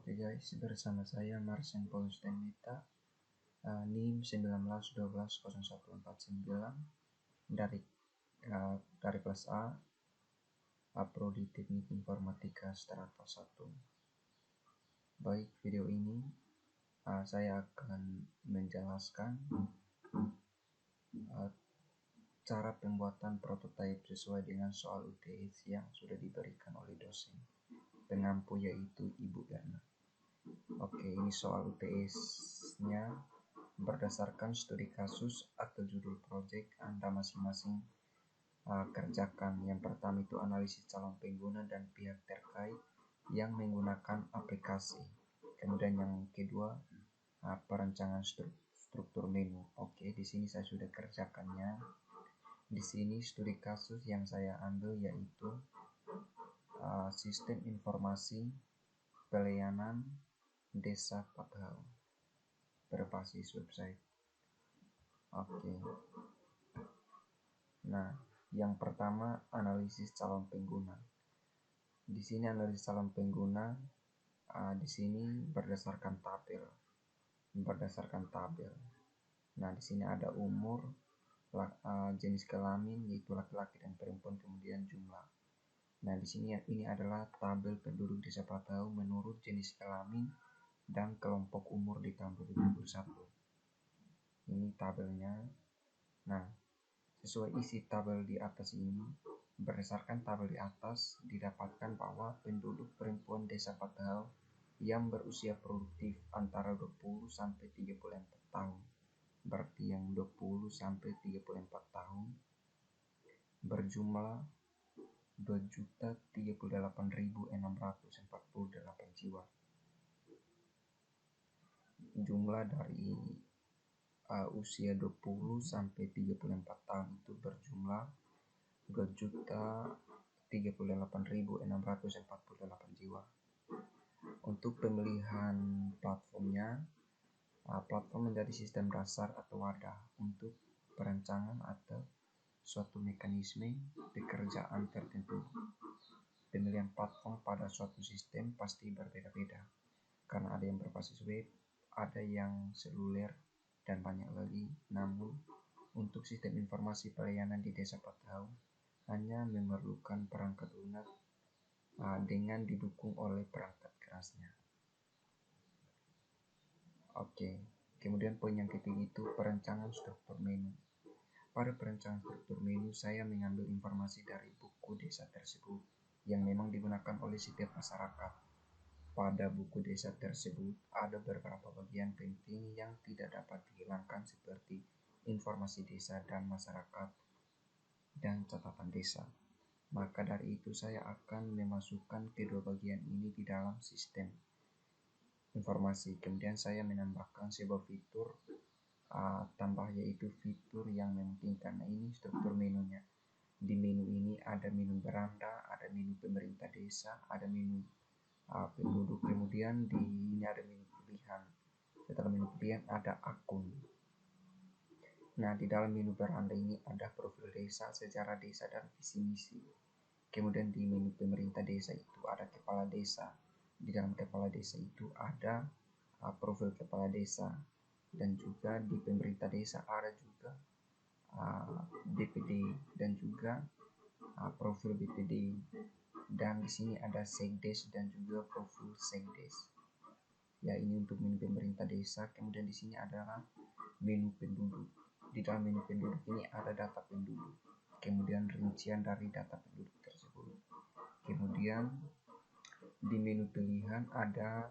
Oke guys, bersama saya Marcin Paulus Denmita, NIM 19120149 dari kelas A, Prodi Teknik Informatika Strata 1. Baik, video ini saya akan menjelaskan cara pembuatan prototipe sesuai dengan soal UTS yang sudah diberikan oleh dosen pengampu, yaitu Ibu Erna. Oke, ini soal UTS-nya berdasarkan studi kasus atau judul project Anda masing-masing kerjakan. Yang pertama itu analisis calon pengguna dan pihak terkait yang menggunakan aplikasi. Kemudian yang kedua perancangan struktur menu. Oke, di sini saya sudah kerjakannya. Di sini studi kasus yang saya ambil yaitu sistem informasi pelayanan Desa Padahal berbasis website. Oke. Nah, yang pertama analisis calon pengguna. Di sini analisis calon pengguna di sini berdasarkan tabel. Nah, di sini ada umur, jenis kelamin yaitu laki-laki dan perempuan, kemudian jumlah. Nah, di sini ini adalah tabel penduduk Desa Padahal menurut jenis kelamin dan kelompok umur di tahun 2021. Ini tabelnya. Nah, sesuai isi tabel di atas ini, berdasarkan tabel di atas didapatkan bahwa penduduk perempuan Desa Padahal yang berusia produktif antara 20 sampai 34 tahun. Berarti yang 20 sampai 34 tahun berjumlah 2.038.648 jiwa. Jumlah dari usia 20 sampai 34 tahun itu berjumlah 2.038.648 jiwa. Untuk pemilihan platformnya, platform menjadi sistem dasar atau wadah untuk perancangan atau suatu mekanisme pekerjaan tertentu. Pemilihan platform pada suatu sistem pasti berbeda-beda, karena ada yang berbasis web, ada yang seluler, dan banyak lagi. Namun, untuk sistem informasi pelayanan di Desa Padahal hanya memerlukan perangkat lunak dengan didukung oleh perangkat kerasnya. Oke, kemudian poin yang ketiga itu perancangan struktur menu. Pada perancangan struktur menu, saya mengambil informasi dari buku desa tersebut yang memang digunakan oleh setiap masyarakat. Pada buku desa tersebut ada beberapa bagian penting yang tidak dapat dihilangkan, seperti informasi desa dan masyarakat dan catatan desa. Maka dari itu saya akan memasukkan kedua bagian ini di dalam sistem informasi. Kemudian saya menambahkan sebuah fitur tambah, yaitu fitur yang memungkinkan. Nah, ini struktur menunya. Di menu ini ada menu beranda, ada menu pemerintah desa, ada menu penduduk, kemudian di ini ada menu pilihan. Setelah menu pilihan ada akun. Nah, di dalam menu beranda ini ada profil desa, sejarah desa, dan visi misi. Kemudian di menu pemerintah desa itu ada kepala desa. Di dalam kepala desa itu ada profil kepala desa, dan juga di pemerintah desa ada juga BPD dan juga profil BPD, dan di sini ada sekdes dan juga profil sekdes. Ya, ini untuk menu pemerintah desa. Kemudian di sini adalah menu penduduk. Di dalam menu penduduk ini ada data penduduk, kemudian rincian dari data penduduk tersebut. Kemudian di menu pilihan ada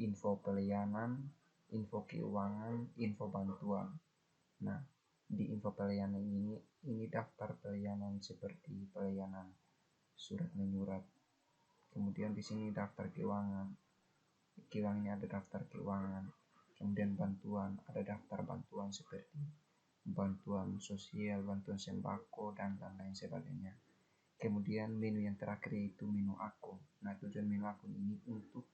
info pelayanan, info keuangan, info bantuan. Nah, di info pelayanan ini daftar pelayanan seperti pelayanan surat menyurat. Kemudian di sini daftar keuangan. Keuangan ini ada daftar keuangan. Kemudian bantuan, ada daftar bantuan seperti bantuan sosial, bantuan sembako, dan lain-lain sebagainya. Kemudian menu yang terakhir yaitu menu akun. Nah, tujuan menu akun ini untuk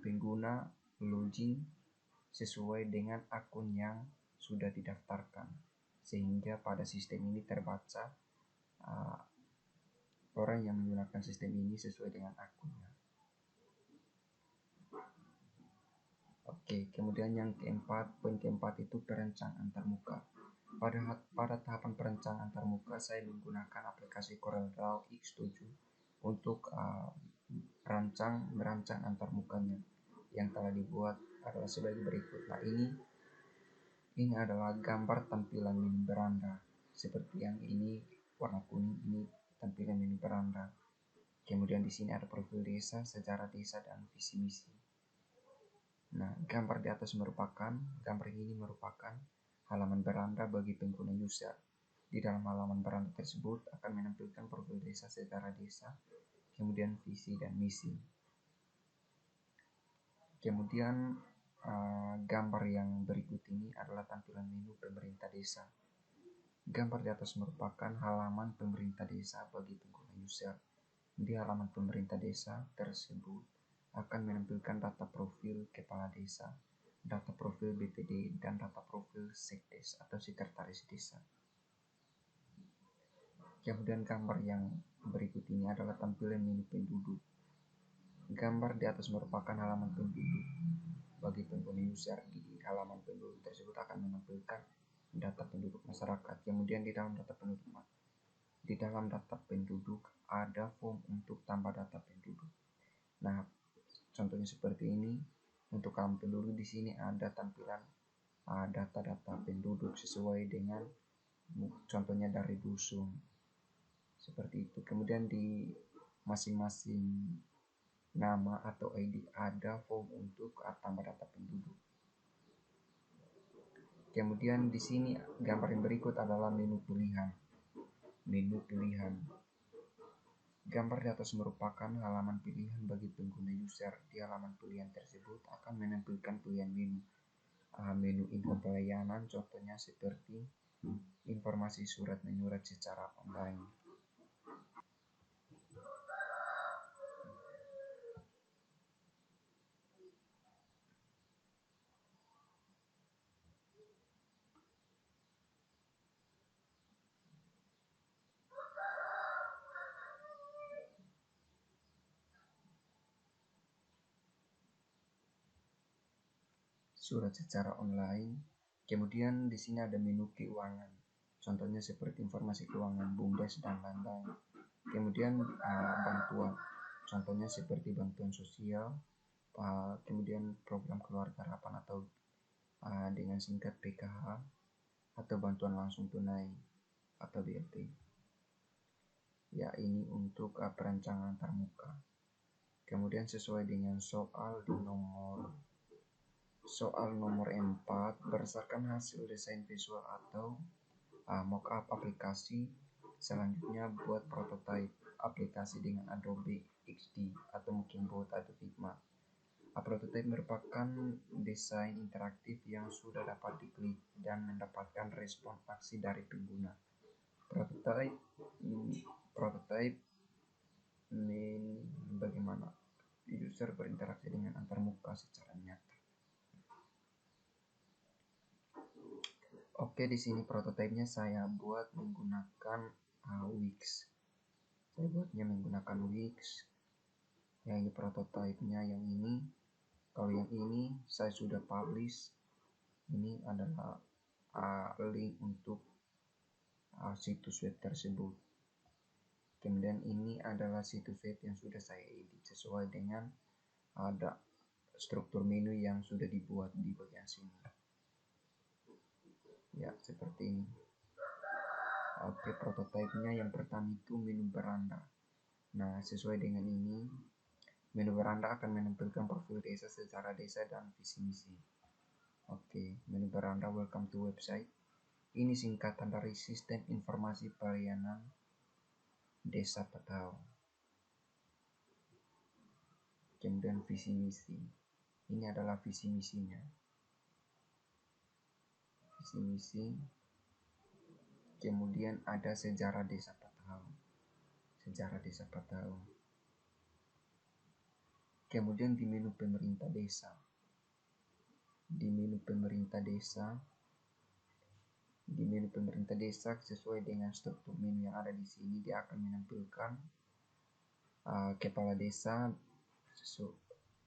pengguna login sesuai dengan akun yang sudah didaftarkan, sehingga pada sistem ini terbaca orang yang menggunakan sistem ini sesuai dengan akunnya. Oke, kemudian yang keempat, poin keempat itu perencanaan antarmuka. Pada tahapan perencanaan antarmuka, saya menggunakan aplikasi CorelDRAW X7 untuk merancang antarmukanya yang telah dibuat adalah sebagai berikut. Nah, ini adalah gambar tampilan menu beranda. Seperti yang ini warna kuning, ini tampilan menu beranda. Kemudian di sini ada profil desa, sejarah desa, dan visi misi. Nah, gambar ini merupakan halaman beranda bagi pengguna user. Di dalam halaman beranda tersebut akan menampilkan profil desa, sejarah desa, kemudian visi dan misi. Kemudian gambar yang berikut ini adalah tampilan menu pemerintah desa. Gambar di atas merupakan halaman pemerintah desa bagi pengguna user. Di halaman pemerintah desa tersebut akan menampilkan data profil kepala desa, data profil BPD, dan data profil sekdes atau sekretaris desa. Kemudian gambar yang berikut ini adalah tampilan menu penduduk. Gambar di atas merupakan halaman penduduk bagi pengguna user. Di halaman penduduk tersebut akan menampilkan data penduduk masyarakat. Kemudian di dalam data penduduk ada form untuk tambah data penduduk. Nah, contohnya seperti ini. Untuk halaman penduduk di sini ada tampilan data-data penduduk sesuai dengan contohnya dari dusun. Seperti itu. Kemudian di masing-masing nama atau ID ada form untuk tambah data penduduk. Kemudian di sini gambar yang berikut adalah menu pilihan. Menu pilihan. Gambar di atas merupakan halaman pilihan bagi pengguna user. Di halaman pilihan tersebut akan menampilkan pilihan menu. Menu info pelayanan contohnya seperti informasi surat menyurat secara online. Surat secara online. Kemudian di sini ada menu keuangan. Contohnya seperti informasi keuangan BUMDes dan lain-lain. Kemudian bantuan. Contohnya seperti bantuan sosial, kemudian program keluarga harapan atau dengan singkat PKH, atau bantuan langsung tunai atau BLT. Ya, ini untuk perancangan antarmuka. Kemudian sesuai dengan soal nomor 4, berdasarkan hasil desain visual atau mockup aplikasi, selanjutnya buat prototipe aplikasi dengan Adobe XD atau mungkin buat Adobe Figma. Prototipe merupakan desain interaktif yang sudah dapat diklik dan mendapatkan respon aksi dari pengguna. Prototipe bagaimana user berinteraksi dengan antarmuka secara nyata. Oke, di sini prototipenya saya buat menggunakan Wix. Saya buatnya menggunakan Wix. Yang ini prototipenya yang ini. Kalau yang ini saya sudah publish. Ini adalah link untuk situs web tersebut. Kemudian ini adalah situs web yang sudah saya edit sesuai dengan ada struktur menu yang sudah dibuat di bagian sini. Ya, seperti ini. Oke, prototipenya yang pertama itu menu beranda. Nah, sesuai dengan ini, menu beranda akan menampilkan profil desa, sejarah desa, dan visi misi. Oke, menu beranda welcome to website. Ini singkatan dari Sistem Informasi Pelayanan Desa Patau. Kemudian visi misi. Ini adalah visi misinya. Visi misi. Kemudian ada sejarah desa Patau. Sejarah desa Patau. Kemudian di menu pemerintah desa. Di menu pemerintah desa sesuai dengan struktur menu yang ada di sini, dia akan menampilkan kepala desa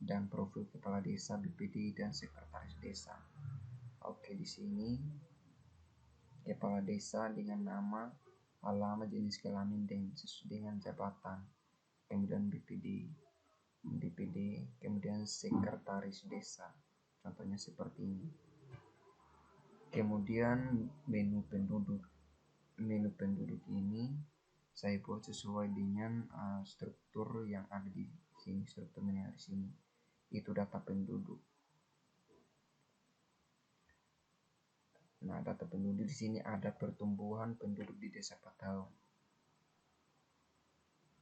dan profil kepala desa, BPD, dan sekretaris desa. Oke, di sini kepala desa dengan nama, alamat, jenis kelamin, dengan jabatan. Kemudian BPD, kemudian sekretaris desa. Contohnya seperti ini. Kemudian menu penduduk. Menu penduduk ini saya buat sesuai dengan struktur yang ada di sini. Struktur yang ada di sini itu data penduduk. Nah, data penduduk di sini ada pertumbuhan penduduk di Desa Patau.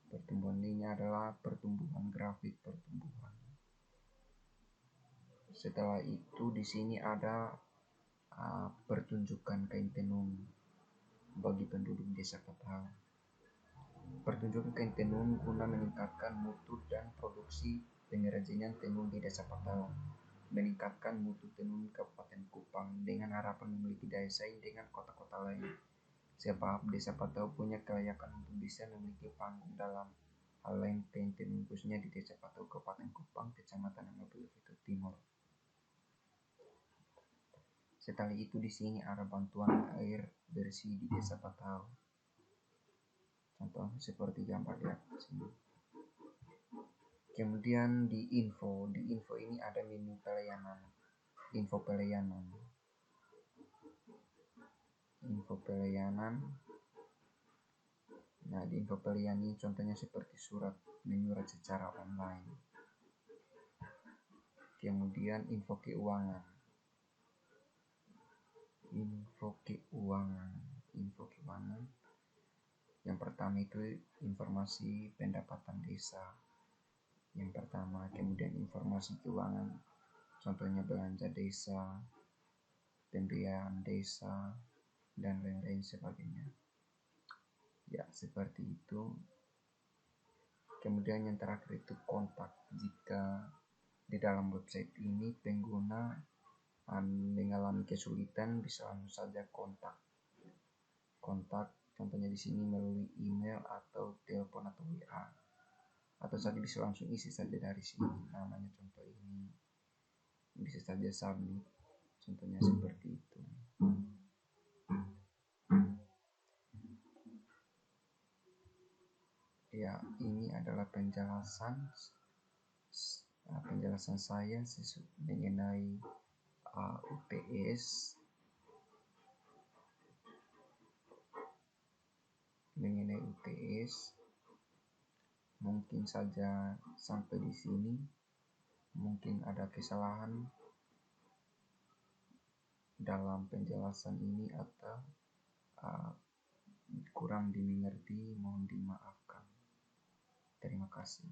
Pertumbuhan ini adalah pertumbuhan grafik pertumbuhan. Setelah itu di sini ada pertunjukan kain tenun bagi penduduk Desa Patau. Pertunjukan kain tenun guna meningkatkan mutu dan produksi pengrajinan tenun di Desa Patau, meningkatkan mutu tenun Kabupaten Kupang dengan harapan memiliki daya saing dengan kota-kota lain. Sebab Desa Patau punya kelayakan untuk bisa memiliki panggung dalam hal lain kain tenun, khususnya di Desa Patau, Kabupaten Kupang, Kecamatan Amabile Timur. Setelah itu di sini ada bantuan air bersih di Desa Patau. Contoh seperti gambar di sini. Kemudian di info ini ada menu pelayanan. Info pelayanan. Nah, di info pelayanan ini contohnya seperti surat menyurat secara online. Kemudian info keuangan. Yang pertama itu informasi pendapatan desa. Yang pertama, kemudian informasi keuangan, contohnya belanja desa, pembiayaan desa, dan lain-lain sebagainya. Ya, seperti itu. Kemudian yang terakhir itu kontak. Jika di dalam website ini pengguna mengalami kesulitan, bisa langsung saja kontak. Contohnya di sini melalui email atau telepon atau WA. Atau saja bisa langsung isi saja dari sini namanya, contoh ini bisa saja submit, contohnya seperti itu. Ya, ini adalah penjelasan saya mengenai UTS, mungkin saja sampai di sini. Mungkin ada kesalahan dalam penjelasan ini atau kurang dimengerti, mohon dimaafkan. Terima kasih.